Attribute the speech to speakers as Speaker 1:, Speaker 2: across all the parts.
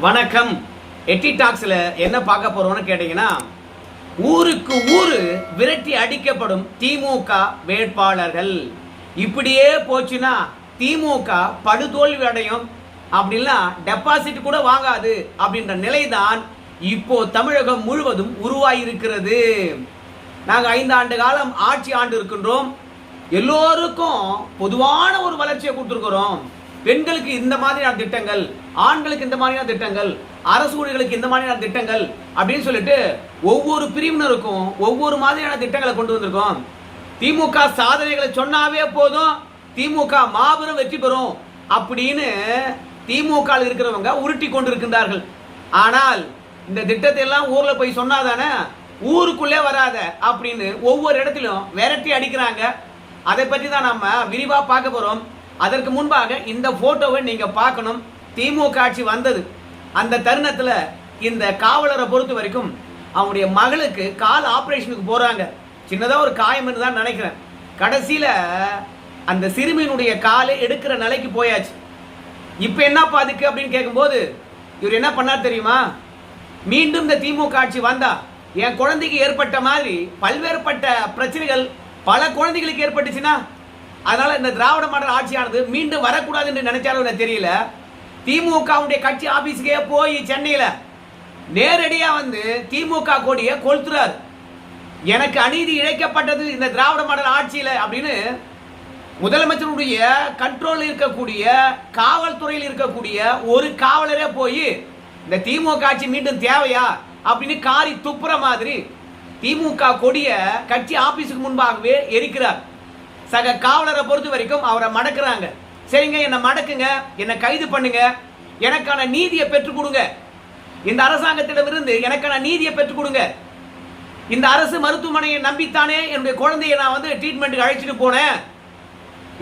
Speaker 1: வணக்கம். எட்டி டாக்ஸ்ல என்ன பார்க்க போறோம்னு கேட்டீங்கன்னா, ஊருக்கு ஊரு விரட்டி அடிக்கப்படும் திமுக வேட்பாளர்கள். இப்படியே போச்சுன்னா திமுக படுதோல்வி அடையும், அப்படின்னா டெபாசிட் கூட வாங்காது அப்படின்ற நிலைதான் இப்போ தமிழகம் முழுவதும் உருவாயிருக்கிறது. நாங்கள் 5 ஆண்டு காலம் ஆட்சி ஆண்டு இருக்கின்றோம். எல்லோருக்கும் பொதுவான ஒரு வளர்ச்சியை கொடுத்துருக்கிறோம். பெண்களுக்கு இந்த மாதிரியான திட்டங்கள், ஆண்களுக்கு இந்த மாதிரியான திட்டங்கள், அரசு ஊழியர்களுக்கு இந்த மாதிரியான திட்டங்கள் அப்படின்னு சொல்லிட்டு ஒவ்வொரு பிரிவினருக்கும் ஒவ்வொரு மாதிரியான திட்டங்களை கொண்டு வந்திருக்கோம். திமுக சாதனைகளை சொன்னாவே போதும், திமுக மாபெரும் வெற்றி பெறும் அப்படின்னு திமுக இருக்கிறவங்க உருட்டி கொண்டிருக்கின்றார்கள். ஆனால் இந்த திட்டத்தை எல்லாம் ஊர்ல போய் சொன்னாதானே ஊருக்குள்ளே வராத அப்படின்னு ஒவ்வொரு இடத்திலும் விரட்டி அடிக்கிறாங்க. அதை பற்றி தான் நம்ம விரிவா பார்க்க போறோம். அதற்கு முன்பாக இந்த போட்டோவை நீங்க பார்க்கணும். திமுக ஆட்சி வந்தது அந்த தருணத்துல இந்த காவலரை பொறுத்த வரைக்கும் அவங்களுடைய மகளுக்கு கால் ஆபரேஷனுக்கு போறாங்க. சின்னதா ஒரு காயம் தான் நினைக்கிறேன். கடைசியில அந்த சிறுமியினுடைய காலை எடுக்கிற நிலைக்கு போயாச்சு. இப்ப என்னப்பா அதுக்கு அப்படின்னு கேட்கும்போது இவர் என்ன பண்ணார் தெரியுமா? மீண்டும் இந்த திமுக ஆட்சி வந்தா என் குழந்தைக்கு ஏற்பட்ட மாதிரி பல்வேறுபட்ட பிரச்சனைகள் பல குழந்தைகளுக்கு ஏற்பட்டுச்சுன்னா, அதனால இந்த திராவிட மாடல் ஆட்சியானது மீண்டும் வரக்கூடாது என்று நினைச்சாலும் தெரியல. திமுக கட்சி ஆபீஸுக்கே போய் சென்னையில நேரடியா வந்து திமுக கொடியை கொளுத்துறாரு. எனக்கு அநீதி இழைக்கப்பட்டது இந்த திராவிட மாடல் ஆட்சியில அப்படின்னு முதலமைச்சருடைய கண்ட்ரோல் இருக்கக்கூடிய காவல்துறையில் இருக்கக்கூடிய ஒரு காவலரே போய் இந்த திமுக ஆட்சி மீண்டும் தேவையா அப்படின்னு காரி துப்புற மாதிரி திமுக கொடிய கட்சி ஆபீஸுக்கு முன்பாகவே எரிக்கிறார். சக காவலரை பொறுத்த வரைக்கும் அவரை மடக்குறாங்க. சரிங்க, என்ன மடக்குங்க, என்ன கைது பண்ணுங்க, எனக்கான நீதியை பெற்றுக் கொடுங்க, இந்த அரசாங்கத்திடமிருந்து எனக்கான நீதியை பெற்றுக் கொடுங்க. இந்த அரசு மருத்துவமனையை நம்பித்தானே என்னுடைய குழந்தையை நான் வந்து ட்ரீட்மெண்ட்டுக்கு அழைச்சிட்டு போனேன்.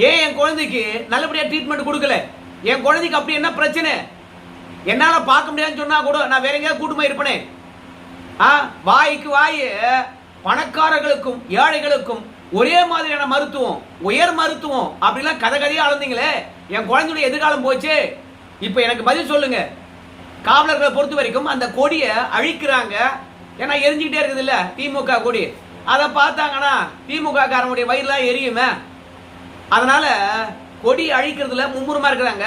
Speaker 1: ஏன் என் குழந்தைக்கு நல்லபடியா ட்ரீட்மெண்ட் கொடுக்கல? என் குழந்தைக்கு அப்படி என்ன பிரச்சனை? என்னால பார்க்க முடியாதுன்னு சொன்னா கூட நான் வேற எங்கேயாவது கூட்டுமா இருப்பேனே? வாய்க்கு வாய் பணக்காரர்களுக்கும் ஏழைகளுக்கும் ஒரே மாதிரியான மருத்துவம், உயர் மருத்துவம் அப்படிலாம் கதை கதையா அளந்தீங்களே, என் குழந்தையுடைய எதிர்காலம் போச்சு. இப்ப எனக்கு பதில் சொல்லுங்க. காவலர்களை பொறுத்த வரைக்கும் அந்த கொடியை அழிக்கிறாங்க. ஏன்னா எரிஞ்சுக்கிட்டே இருக்குது இல்ல திமுக கொடி. அதை பார்த்தாங்கன்னா திமுக காரனுடைய வயிறுலாம் எரியுமே. அதனால கொடி அழிக்கிறதுல மும்முரமா இருக்கிறாங்க.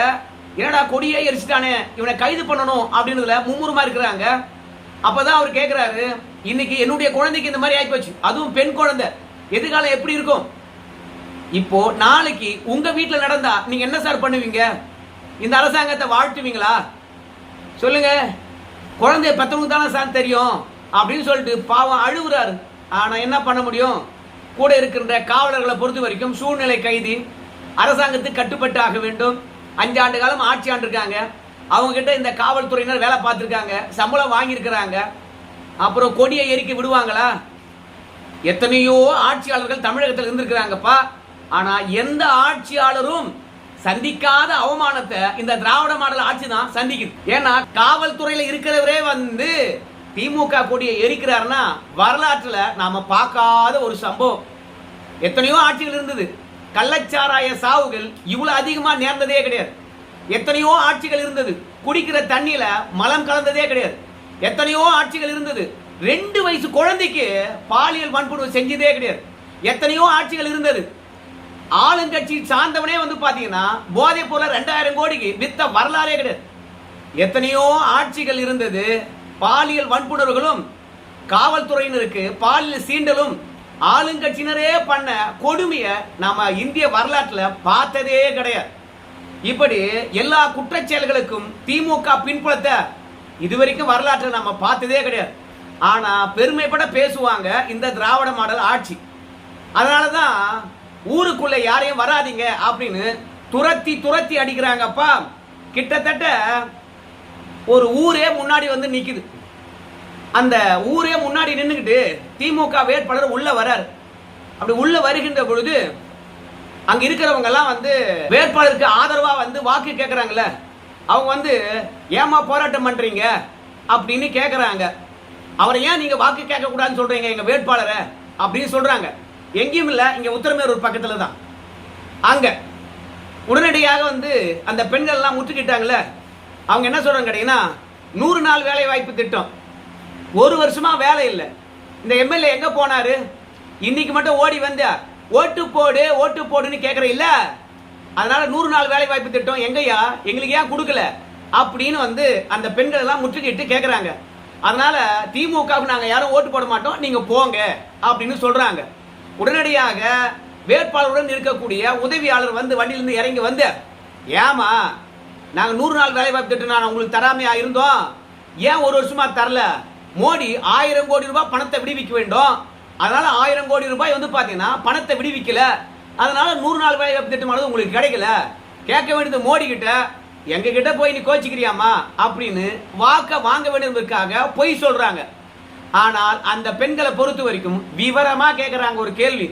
Speaker 1: என்னடா கொடியே எரிச்சிட்டானே, இவனை கைது பண்ணணும் அப்படின்றதுல மும்முரமா இருக்கிறாங்க. அப்பதான் அவர் கேட்கிறாரு, இன்னைக்கு என்னுடைய குழந்தைக்கு இந்த மாதிரி ஆகி போச்சு, அதுவும் பெண் குழந்தை, எதிர்காலம் எப்படி இருக்கும்? இப்போ நாளைக்கு உங்க வீட்டுல நடந்தா நீங்க என்ன சார் பண்ணுவீங்க? இந்த அரசாங்கத்தை வாழ்த்துவீங்களா? சொல்லுங்க. குழந்தைய பத்தவங்க தானே சார் தெரியும் அப்படின்னு சொல்லிட்டு பாவம் அழுகுறாரு. ஆனா என்ன பண்ண முடியும்? கூட இருக்கின்ற காவலர்களை பொறுத்த வரைக்கும் சூழ்நிலை கைதி, அரசாங்கத்துக்கு கட்டுப்பட்டு ஆக வேண்டும். 5 ஆண்டு காலம் ஆட்சி ஆண்டிருக்காங்க. அவங்க கிட்ட இந்த காவல்துறையினர் வேலை பார்த்திருக்காங்க, சம்பளம் வாங்கியிருக்கிறாங்க. அப்புறம் கொடியை எரிக்க விடுவாங்களா? எத்தனையோ ஆட்சியாளர்கள் தமிழகத்தில் இருந்திருக்கிறாங்கப்பா. ஆனா எந்த ஆட்சியாளரும் சந்திக்காத அவமானத்தை இந்த திராவிட மாடல் ஆட்சி தான் சந்திக்குது. ஏன்னா காவல்துறையில இருக்கிறவரே வந்து திமுக கொடியை எரிக்கிறாருன்னா வரலாற்றுல நாம பார்க்காத ஒரு சம்பவம். எத்தனையோ ஆட்சிகள் இருந்தது. கள்ளச்சாராய சாவுகள் இவ்வளவு அதிகமா நேர்ந்ததே கிடையாது. எத்தனையோ ஆட்சிகள் இருந்தது. குடிக்கிற தண்ணியில மலம் கலந்ததே கிடையாது. எத்தனையோ ஆட்சிகள் இருந்தது. 2 வயசு குழந்தைக்கு பாலியல் வன்புணர்வு செஞ்சதே கிடையாது. எத்தனையோ ஆட்சிகள் இருந்தது. ஆளுங்கட்சி சார்ந்தவனே வந்து பாத்தீங்கன்னா போதை பொருள் 2000 கோடிக்கு வித்த வரலாறே கிடையாது. எத்தனையோ ஆட்சிகள் இருந்தது. பாலியல் வன்புணர்வுகளும் காவல்துறையினருக்கு பாலியல் சீண்டலும் ஆளுங்கட்சியினரே பண்ண கொடுமைய நாம இந்திய வரலாற்றுல பார்த்ததே கிடையாது. இப்படி எல்லா குற்றச்செயல்களுக்கும் திமுக பின்புலத்தை இதுவரைக்கும் வரலாற்றில் நம்ம பார்த்ததே கிடையாது. ஆனா பெருமைப்பட பேசுவாங்க இந்த திராவிட மாடல் ஆட்சி. அதனாலதான் ஊருக்குள்ள யாரையும் வராதீங்க அப்படின்னு துரத்தி துரத்தி அடிக்கிறாங்கப்பா. கிட்டத்தட்ட ஒரு ஊரே முன்னாடி வந்து நிக்குது. அந்த ஊரே முன்னாடி நின்றுக்கிட்டு திமுக வேட்பாளர் உள்ள வராரு. அப்படி உள்ள வருகின்ற பொழுது அங்க இருக்கிறவங்க எல்லாம் வந்து வேட்பாளருக்கு ஆதரவா வந்து வாக்கு கேட்கறாங்கல்ல, அவங்க வந்து ஏமா போராட்டம் பண்றீங்க அப்படின்னு கேட்கறாங்க. அவரை ஏன் நீங்க வாக்கு கேட்க கூடாதுன்னு சொல்றீங்க எங்க வேட்பாளரை அப்படின்னு சொல்றாங்க. எங்கேயும் இல்ல, இங்க உத்தரமேரூர் பக்கத்துல தான். அங்க உடனடியாக வந்து அந்த பெண்கள் எல்லாம் முற்றுக்கிட்டாங்கல்ல, அவங்க என்ன சொல்றாங்க கேட்டீங்கன்னா, 100 நாள் வேலை வாய்ப்பு திட்டம். ஒரு வருஷமா வேலை இல்லை. இந்த எம்எல்ஏ எங்க போனாரு? இன்னைக்கு மட்டும் ஓடி வந்த ஓட்டு போடு ஓட்டு போடுன்னு கேட்கற இல்ல. அதனால 100 நாள் வேலை வாய்ப்பு திட்டம் எங்கய்யா, எங்களுக்கு ஏன் கொடுக்கல அப்படின்னு அந்த பெண்கள் எல்லாம் முற்றுகையிட்டு கேட்கறாங்க. அதனால திமுகவுக்கு நாங்க யாரும் ஓட்டு போட மாட்டோம், நீங்க போங்க அப்படின்னு சொல்றாங்க. உடனடியாக வேட்பாளருடன் இருக்கக்கூடிய உதவியாளர் வண்டியிலிருந்து இறங்கி ஏமா நாங்க 100 நாள் வேலை வாய்ப்பு திட்டம் நான் உங்களுக்கு தராமையா இருந்தோம், ஏன் ஒரு வருஷமா தரல? மோடி 1000 கோடி ரூபாய் பணத்தை விடுவிக்க வேண்டும், அதனால 1000 கோடி ரூபாய் பாத்தீங்கன்னா பணத்தை விடுவிக்கல, அதனால 100 நாள் வேலை வாய்ப்பு திட்டமானது உங்களுக்கு கிடைக்கல. கேட்க வேண்டியது மோடி கிட்ட, எங்க கிட்ட போய் நீ கோச்சிக்கிறியாமா அப்படின்னு வாக்க வாங்க வேண்டியதற்காக பொய் சொல்றாங்க. ஆனால் அந்த பெண்களை பொறுத்த வரைக்கும் விவரமா கேட்கறாங்க ஒரு கேள்வி,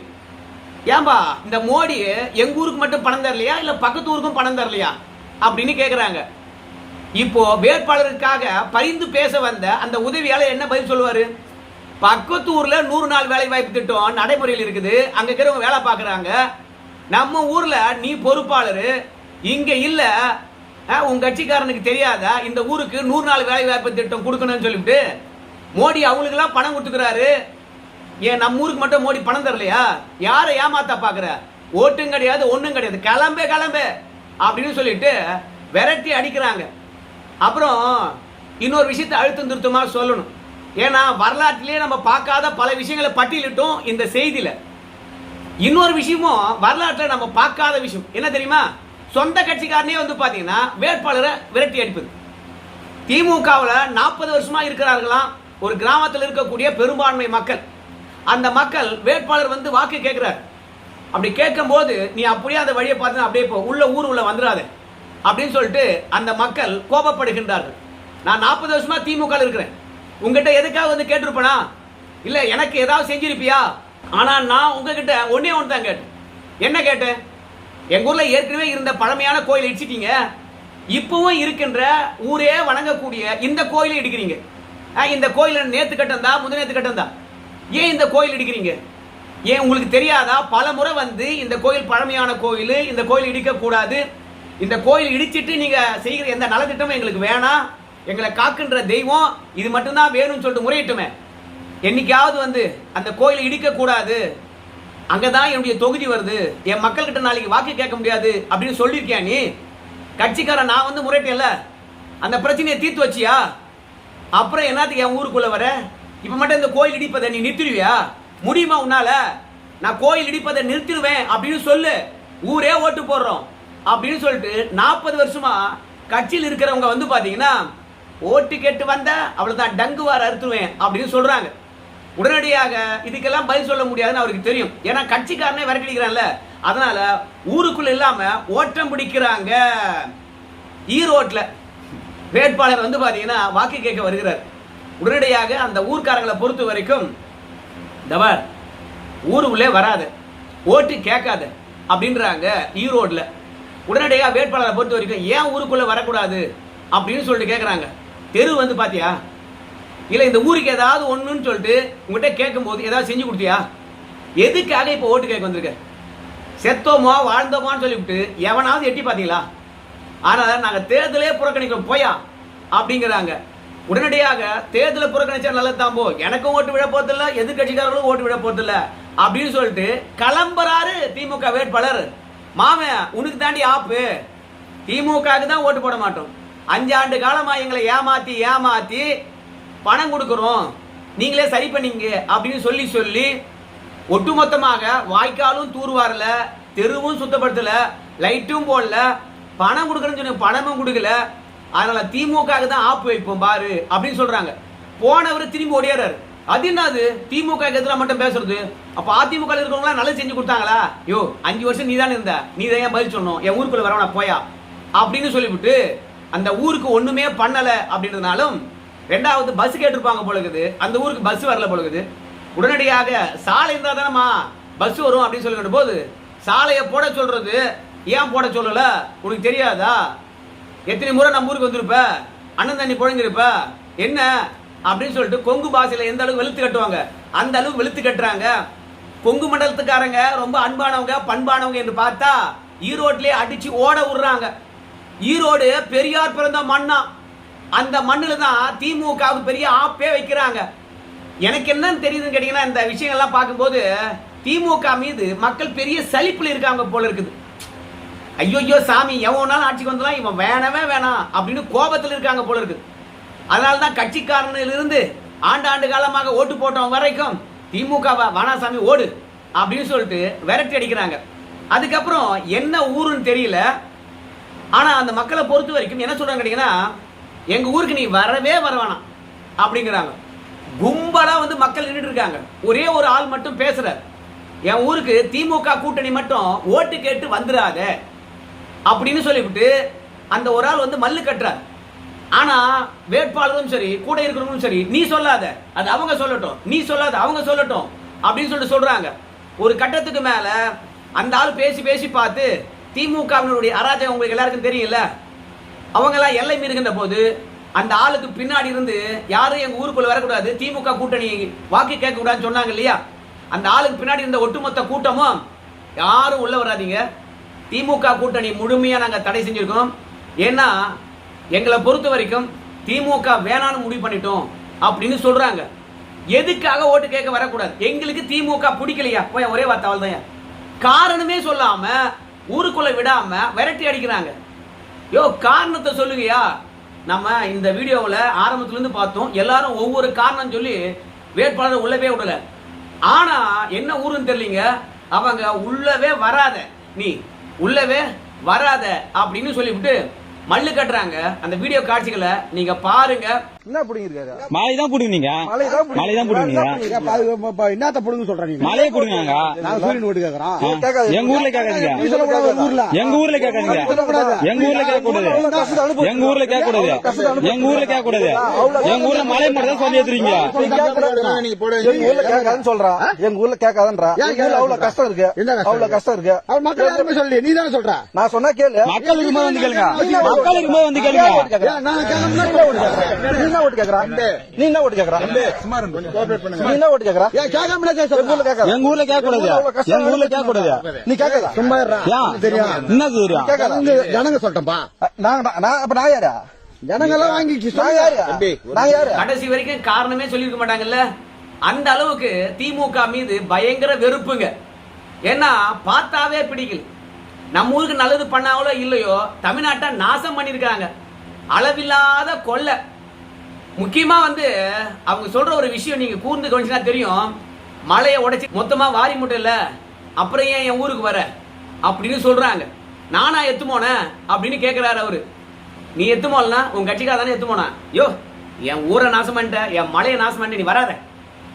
Speaker 1: ஏன்பா இந்த மோடி எங்க ஊருக்கு மட்டும் பணம் தரலையா இல்ல பக்கத்து ஊருக்கும் பணம் தரலையா அப்படின்னு கேட்கறாங்க. இப்போ வேட்பாளருக்காக பரிந்து பேச வந்த அந்த உதவியாளர் என்ன பதில் சொல்லுவாரு? பக்கத்து ஊர்ல 100 நாள் வேலை வாய்ப்பு திட்டம் நடைமுறையில் இருக்குது, அங்க இருக்கிறவங்க வேலை பார்க்கறாங்க. நம்ம ஊர்ல நீ பொறுப்பாளர் இங்க இல்ல, உங்க கட்சிக்காரனுக்கு தெரியாதா இந்த ஊருக்கு 100 நாள் வேலை வாய்ப்பு திட்டம் கொடுக்கணும்னு சொல்லிட்டு மோடி அவங்களுக்கு எல்லாம் பணம் கொடுத்துக்கிறாரு. ஏன் நம்ம ஊருக்கு மட்டும் மோடி பணம் தரலையா? யாரை ஏமாத்த பாக்குற? ஓட்டும் கிடையாது ஒண்ணும் கிடையாது, கிளம்பே கிளம்பே அப்படின்னு சொல்லிட்டு விரட்டி அடிக்கிறாங்க. அப்புறம் இன்னொரு விஷயத்தை அழுத்தம் திருத்தமா சொல்லணும். ஏன்னா வரலாற்றிலே நம்ம பார்க்காத பல விஷயங்களை பட்டியலிட்டோம் இந்த செய்தியில. இன்னொரு விஷயமும் வரலாற்றில் நம்ம பார்க்காத விஷயம் என்ன தெரியுமா? சொந்த கட்சிக்காரனே பாத்தீங்கன்னா வேட்பாளரை விரட்டி அடிப்பது. திமுகவில் 40 வருஷமா இருக்கிறார்களாம் ஒரு கிராமத்தில் இருக்கக்கூடிய பெரும்பான்மை மக்கள். அந்த மக்கள் வேட்பாளர் வாக்கு கேட்கிறார். அப்படி கேட்கும் போது நீ அப்படியே அந்த வழியை பார்த்து அப்படியே போ, ஊர் உள்ள வந்துடாத அப்படின்னு சொல்லிட்டு அந்த மக்கள் கோபப்படுகின்றார்கள். நான் 40 வருஷமா திமுக இருக்கிறேன், உங்ககிட்ட எதுக்காக கேட்டிருப்பனா? இல்ல எனக்கு ஏதாவது செஞ்சிருப்பியா? ஆனா நான் உங்ககிட்ட ஒன்னே ஒன்று தான் கேட்டேன். என்ன கேட்டேன்? எங்க ஊர்ல ஏற்கனவே இருந்த பழமையான கோயில் இடிச்சிட்டீங்க, இப்பவும் இருக்கின்ற ஊரே வணங்கக்கூடிய இந்த கோயிலை இடிக்கிறீங்க. இந்த கோயில் நேத்து கட்டந்தா முந்தினேத்து கட்டந்தா, ஏன் இந்த கோயில் இடிக்கிறீங்க? ஏன் உங்களுக்கு தெரியாதா? பல முறை இந்த கோயில் பழமையான கோயில், இந்த கோயில் இடிக்க கூடாது, இந்த கோயில் இடிச்சிட்டு நீங்க செய்கிற எந்த நலத்திட்டமும் எங்களுக்கு வேணாம், எங்களை காக்கின்ற தெய்வம் இது மட்டும்தான் வேணும்னு சொல்லிட்டு முறையிட்டுமே. என்னைக்காவது அந்த கோயிலை இடிக்க கூடாது, அங்கதான் என்னுடைய தொகுதி வருது, என் மக்கள் கிட்ட நாளைக்கு வாக்கு கேட்க முடியாது அப்படின்னு சொல்லியிருக்கியா நீ? கட்சிக்காரன் நான் முறையிட்டேன்ல, அந்த பிரச்சனையை தீர்த்து வச்சியா? அப்புறம் என்னத்துக்கு என் ஊருக்குள்ள வர? இப்ப மட்டும் இந்த கோயில் இடிப்பதை நீ நிறுத்திடுவியா? முடியுமா உன்னால? நான் கோயில் இடிப்பதை நிறுத்திடுவேன் அப்படின்னு சொல்லு, ஊரே ஓட்டு போடுறோம் அப்படின்னு சொல்லிட்டு 40 வருஷமா கட்சியில் இருக்கிறவங்க பாத்தீங்கன்னா ஓட்டு கேட்டு வந்த அவ்வளவுதான் டங்குவார் அறுத்துருவேன் அப்படின்னு சொல்றாங்க. உடனடியாக இதுக்கெல்லாம் பதில் சொல்ல முடியாதுன்னு அவருக்கு தெரியும். ஏன்னா கட்சிக்காரனே விரட்டிக்கிறான்ல, அதனால ஊருக்குள்ள இல்லாம ஓட்டம் பிடிக்கிறாங்க. ஈரோட்ல வேட்பாளர் பாத்தீங்கன்னா வாக்கு கேட்க வருகிறார். உடனடியாக அந்த ஊர்க்காரங்களை பொறுத்த வரைக்கும் தவர் ஊருக்குள்ளே வராத, ஓட்டு கேட்காத அப்படின்றாங்க ஈரோட்ல. உடனடியாக வேட்பாளரை பொறுத்த வரைக்கும் ஏன் ஊருக்குள்ள வரக்கூடாது அப்படின்னு சொல்லிட்டு கேட்கறாங்க. தெரு பாத்தியா? இல்ல இந்த ஊருக்கு ஏதாவது ஒண்ணுன்னு சொல்லிட்டு உங்ககிட்ட கேட்கும் போது ஏதாவது செஞ்சு கொடுத்தியா? எதுக்காக இப்ப ஓட்டு கேட்க வந்திருக்க? செத்தோமா வாழ்ந்தோமான்னு சொல்லிவிட்டு எவனாவது எட்டி பாத்தீங்களா? ஆனா நாங்க தேர்தலே புறக்கணிக்கிறோம் போயா அப்படிங்கிறாங்க. உடனடியாக தேர்தலை புறக்கணிச்சா நல்லதான் போ, எனக்கும் ஓட்டு விட போறதில்ல, எதிர்கட்சிக்காரர்களும் ஓட்டு விட போறதில்ல அப்படின்னு சொல்லிட்டு கிளம்புறாரு திமுக வேட்பாளர். மாமன் உனக்கு தாண்டி ஆப்பு, திமுகவுக்கு தான் ஓட்டு போட மாட்டோம், 5 ஆண்டு காலமா எங்களை ஏமாத்தி ஏமாத்தி பணம் கொடுக்கிறோம், நீங்களே சரி பண்ணீங்க அப்படின்னு சொல்லி ஒட்டுமொத்தமாக வாய்க்காலும் தூர்வாரல, தெருவும் சுத்தப்படுத்தல, லைட்டும் போடல, பணம் கொடுக்கறேன்னு சொன்ன பணமும் கொடுக்கல, அதனால திமுக தான் ஆப்பு வைப்போம் பாரு அப்படின்னு சொல்றாங்க. போனவர் திரும்பி ஓடியாரு. அது என்னது திமுக எதிராக மட்டும் பேசுறது? அப்ப அதிமுக இருக்கிறவங்க நல்லா செஞ்சு கொடுத்தாங்களா? யோ 5 வருஷம் நீ தானே இருந்த, நீ தான் பதில் சொல்லணும், என் ஊருக்குள்ள வரவனா போயா அப்படின்னு சொல்லிவிட்டு அந்த ஊருக்கு ஒண்ணுமே பண்ணல அப்படின்றதுனாலும் ரெண்டாவது பஸ் கேட்டிருப்பாங்க போலகுது, அந்த ஊருக்கு பஸ் வரல போலகுது. உடனடியாக சாலை இருந்தா தானமா பஸ் வரும் அப்படின்னு சொல்லிக்கிட்ட போது சாலையை போட சொல்றது, ஏன் போட சொல்லல உனக்கு தெரியாதா? எத்தனை முறை நம்ம ஊருக்கு வந்திருப்ப, அண்ணன் தண்ணி புழங்கிருப்ப என்ன அப்படின்னு சொல்லிட்டு கொங்கு பாஷையில எந்த அளவுக்கு வெளுத்து கட்டுவாங்க அந்த அளவுக்கு வெளுத்து கட்டுறாங்க. கொங்கு மண்டலத்துக்காரங்க ரொம்ப அன்பானவங்க பண்பானவங்க என்று பார்த்தா ஈரோட்லயே அடிச்சு ஓட விடுறாங்க. ஈரோடு பெரியார் பிறந்த மண்ணா, அந்த மண்ணுல தான் திமுகவுக்கு பெரிய ஆப்பே வைக்கிறாங்க. எனக்கு என்னன்னு தெரியுதுன்னு கேட்டீங்கன்னா, இந்த விஷயங்கள்லாம் பார்க்கும்போது திமுக மீது மக்கள் பெரிய சலிப்புல இருக்காங்க போல இருக்குது. ஐயோ சாமி, எவனாலும் ஆட்சிக்கு வந்தலாம், இவன் வேணவே வேணாம் அப்படின்னு கோபத்தில் இருக்காங்க போல இருக்குது. அதனால தான் கட்சிக்காரனிலிருந்து ஆண்டு காலமாக ஓட்டு போட்டவங்க வரைக்கும் திமுக வானாசாமி ஓடு அப்படின்னு சொல்லிட்டு விரட்டி அடிக்கிறாங்க. அதுக்கப்புறம் என்ன ஊருன்னு தெரியல. ஆனா அந்த மக்களை பொறுத்த வரைக்கும் என்ன சொல்றாங்க கேட்டீங்கன்னா, எங்க ஊருக்கு நீ வரவே வரவேணாம் அப்படிங்கிறாங்க. கும்பலா வந்து மக்கள் நின்றுட்டு இருக்காங்க. ஒரே ஒரு ஆள் மட்டும் பேசுற, என் ஊருக்கு திமுக கூட்டணி மட்டும் ஓட்டு கேட்டு வந்துடாத அப்படின்னு சொல்லிவிட்டு அந்த ஒரு ஆள் வந்து மல்லு கட்டுறார். ஆனா வேட்பாளரும் சரி, கூட இருக்கிறவங்களும் சரி, நீ சொல்லாத, அது அவங்க சொல்லட்டும், நீ சொல்லாத, அவங்க சொல்லட்டும் அப்படின்னு சொல்லிட்டு சொல்றாங்க. ஒரு கட்டத்துக்கு மேல அந்த ஆள் பேசி பேசி பார்த்து திமுகவினுடைய அராஜகம் உங்களுக்கு எல்லாருக்கும் தெரியல, அவங்க எல்லாம் எல்லை மீறுகின்ற போது அந்த ஆளுக்கு பின்னாடி இருந்து யாரும் எங்க ஊருக்குள்ள வரக்கூடாது, திமுக கூட்டணி வாக்கு கேட்க கூடாதுன்னு சொன்னாங்க இல்லையா, அந்த ஆளுக்கு பின்னாடி இருந்த ஒட்டுமொத்த கூட்டமும் யாரும் உள்ள வராதீங்க, திமுக கூட்டணி முழுமையா நாங்க தடை செஞ்சிருக்கோம், ஏன்னா எங்களை பொறுத்த வரைக்கும் திமுக வேணான்னு முடிவு பண்ணிட்டோம் அப்படின்னு சொல்றாங்க. எதுக்காக ஓட்டு கேட்க வரக்கூடாது, எங்களுக்கு திமுக பிடிக்கலையா, போய் ஒரே வார்த்தை தான், காரணமே சொல்லாம ஊருக்குள்ள விடாம விரட்டி அடிக்கிறாங்க. யோ காரணத்தை சொல்லுங்கயா. நம்ம இந்த வீடியோவில் ஆரம்பத்துல இருந்து பார்த்தோம், எல்லாரும் ஒவ்வொரு காரணம் சொல்லி வேட்பாளர் உள்ளவே விடல. ஆனா என்ன ஊருன்னு தெரியலீங்க, அவங்க உள்ளவே வராத, நீ உள்ளவே வராத அப்படின்னு சொல்லிவிட்டு மல்லு கட்டுறாங்க. அந்த வீடியோ காட்சிகளை நீங்க பாருங்க.
Speaker 2: என்ன புடிங்கிருக்காரு?
Speaker 3: மலை தான் புடுங்குனீங்க. மலை தான் புடுங்குனீங்க.
Speaker 2: என்னத்த புடுங்க சொல்றீங்க?
Speaker 3: மலையை புடுங்குங்க.
Speaker 2: நான் சூரியன் ஓட்டு கேக்குறோம்.
Speaker 3: எங்க ஊர்ல கேட்காதீங்க. எங்க ஊர்ல கேட்காதீங்க. எங்க ஊர்ல கேட்க கூடாது. எங்க ஊர்ல கேட்க கூடாது. எங்க ஊர்ல கேட்க கூடாது. எங்க ஊர்ல மலை மட்டும் தான் சொல்லி ஏத்துறீங்க.
Speaker 2: எங்க ஊர்ல கேட்காதுன்னு சொல்றான். எங்க ஊர்ல கேட்காதுன்றா. அவ்வளவு கஷ்டம் இருக்கு. அவ்வளவு கஷ்டம் இருக்கு. மக்கள் யாருமே சொல்லி நீ தானே சொல்ற. நான் சொன்னா கேளு.
Speaker 3: மக்களுக்கு போய் வந்து கேளுங்க. மக்களுக்கு போய் வந்து கேளுங்க.
Speaker 2: நீ என்ன ஓட்டு கேக்குறா? நீ என்ன ஓட்டு கேக்குறா? நீ என்ன ஓட்டு கேக்குறா?
Speaker 3: எங்க ஊர்ல கேட்க கூடாது. எங்க ஊர்ல கேட்க கூடாது.
Speaker 2: நீ கேட்காதா? சும்மா தெரியும்.
Speaker 3: என்ன தெரியும்?
Speaker 2: ஜனங்க சொல்லிட்டேன்பா. அப்ப நான் யாரா? ஜனங்க எல்லாம் வாங்கிச்சு. நான் யாரு?
Speaker 1: கடைசி வரைக்கும் காரணமே சொல்லிருக்க மாட்டாங்கல்ல. அந்த அளவுக்கு திமுக மீது பயங்கர வெறுப்புங்க. ஏன்னா பார்த்தாவே பிடிக்கல. நம்ம ஊருக்கு நல்லது பண்ணாங்களோ இல்லையோ, தமிழ்நாட்டை நாசம் பண்ணிருக்காங்க. அளவில்லாத கொள்ளை. முக்கியமா வந்து அவங்க சொல்ற ஒரு விஷயம் நீங்க கூர்ந்து கவனிச்சா தெரியும். மலையை உடைச்சி மொத்தமா வாரி முட்டல, அப்புறம் ஏன் என் ஊருக்கு வர அப்படின்னு சொல்றாங்க. நானா எத்து போன அப்படின்னு கேட்கிறாரு அவரு. நீ எத்து போலனா உன் கட்சிக்காக தானே எத்து போனா, யோ என் ஊரை நாசம் பண்ணிட்ட, என் மலையை நாசம் பண்ணிட்டு நீ வராத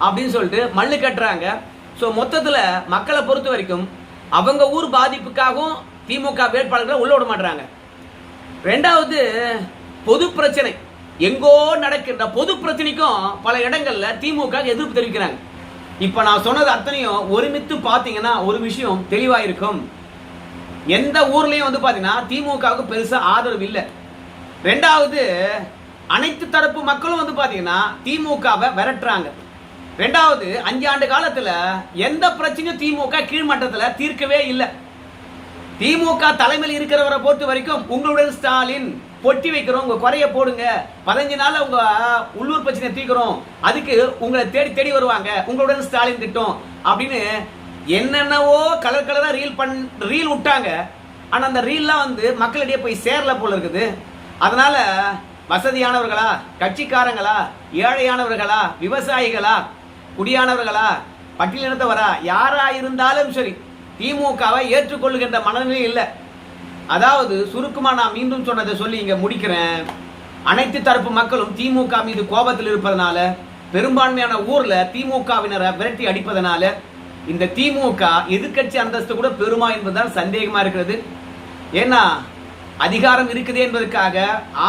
Speaker 1: அப்படின்னு சொல்லிட்டு மல்லு கட்டுறாங்க. ஸோ மொத்தத்தில் மக்களை பொறுத்த வரைக்கும் அவங்க ஊர் பாதிப்புக்காகவும் திமுக வேட்பாளர்களை உள்ள விட மாட்டாங்க. ரெண்டாவது பொது பிரச்சனை, எங்கோ நடக்கின்ற பொது பிரச்சனைக்கும் பல இடங்கள்ல திமுக எதிர்ப்பு தெரிவிக்கிறாங்க. இப்ப நான் சொன்னது அத்தனையும் ஒருமித்து பாத்தீங்கன்னா ஒரு விஷயம் தெளிவா இருக்கும். எந்த ஊர்லயும் வந்து பாத்தீங்கன்னா திமுகவுக்கு பெருசா ஆதரவு இல்லை. ரெண்டாவது அனைத்து தரப்பு மக்களும் வந்து பாத்தீங்கன்னா திமுகவை விரட்டுறாங்க. ரெண்டாவது 5 ஆண்டு காலத்துல எந்த பிரச்சனையும் திமுக கீழ்மட்டத்துல தீர்க்கவே இல்லை. திமுக தலைமையில் இருக்கிறவரை பொறுத்த வரைக்கும் உங்களுடன் ஸ்டாலின் பொட்டி வைக்கிறோம், உங்க குறைய போடுங்க, 15 நாள் உங்க உள்ளூர் பிரச்சனை தீர்க்கிறோம், அதுக்கு உங்களை தேடி தேடி வருவாங்க, உங்களுடன் ஸ்டாலின் திட்டம் அப்படின்னு என்னென்னவோ கலர் கலரா ரீல் விட்டாங்க. ஆனா அந்த ரீல்லாம் வந்து மக்களிடையே போய் சேரல போல இருக்குது. அதனால வசதியானவர்களா, கட்சிக்காரங்களா, ஏழையானவர்களா, விவசாயிகளா, குடியானவர்களா, பட்டியலினத்தவரா, யாரா இருந்தாலும் சரி திமுகவை ஏற்றுக்கொள்ளுகின்ற மனநிலை இல்லை. அதாவது சுருக்கமா நான் மீண்டும் சொன்னதை சொல்லி இங்க முடிக்கிறேன். அனைத்து தரப்பு மக்களும் திமுக மீது கோபத்தில் இருப்பதனால, பெரும்பான்மையான ஊர்ல திமுகவினரை விரட்டி அடிப்பதனால இந்த திமுக எதிர்கட்சி அந்தஸ்து கூட பெருமா என்பதுதான் சந்தேகமா இருக்கிறது. ஏன்னா அதிகாரம் இருக்குதே என்பதற்காக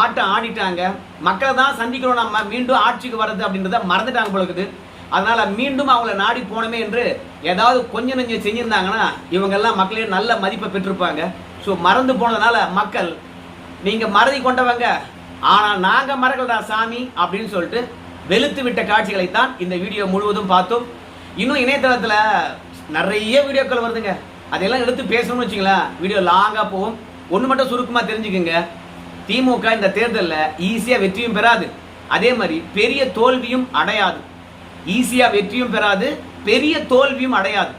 Speaker 1: ஆட்டம் ஆடிட்டாங்க. மக்களை தான் சந்திக்கிறோம், நம்ம மீண்டும் ஆட்சிக்கு வர்றது அப்படின்றத மறந்துட்டாங்க போல இருக்குது. அதனால மீண்டும் அவங்கள நாடி போனமே என்று ஏதாவது கொஞ்சம் நெஞ்சம் செஞ்சிருந்தாங்கன்னா இவங்க எல்லாம் மக்களே நல்ல மதிப்பை பெற்றிருப்பாங்க. ஸோ மறந்து போனதுனால மக்கள் நீங்க மறதி கொண்டவங்க, ஆனா நாங்க மறக்கலடா சாமி அப்படின்னு சொல்லிட்டு வெளுத்து விட்ட காட்சிகளை தான் இந்த வீடியோ முழுவதும் பார்த்தோம். இன்னும் இணையதளத்துல நிறைய வீடியோக்கள் வருதுங்க, அதெல்லாம் எடுத்து பேசணும்னு வச்சுங்களேன் வீடியோ லாங்கா போகும். ஒன்று மட்டும் சுருக்கமா தெரிஞ்சுக்குங்க, திமுக இந்த தேர்தலில் ஈஸியா வெற்றியும் பெறாது, அதே மாதிரி பெரிய தோல்வியும் அடையாது. ஈஸியா வெற்றியும் பெறாது, பெரிய தோல்வியும் அடையாது.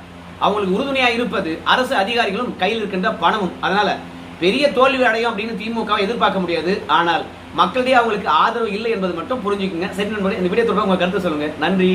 Speaker 1: அவங்களுக்கு உறுதுணையா இருப்பது அரசு அதிகாரிகளும் கையில் இருக்கின்ற பணமும். அதனால பெரிய தோல்வி அடையும் அப்படின்னு திமுக எதிர்பார்க்க முடியாது. ஆனால் மக்களிடையே அவங்களுக்கு ஆதரவு இல்லை என்பது மட்டும் புரிஞ்சுக்குங்க. சரி நண்பர்களே, இந்த வீடியோ தொடர்பாக உங்க கருத்து சொல்லுங்க. நன்றி.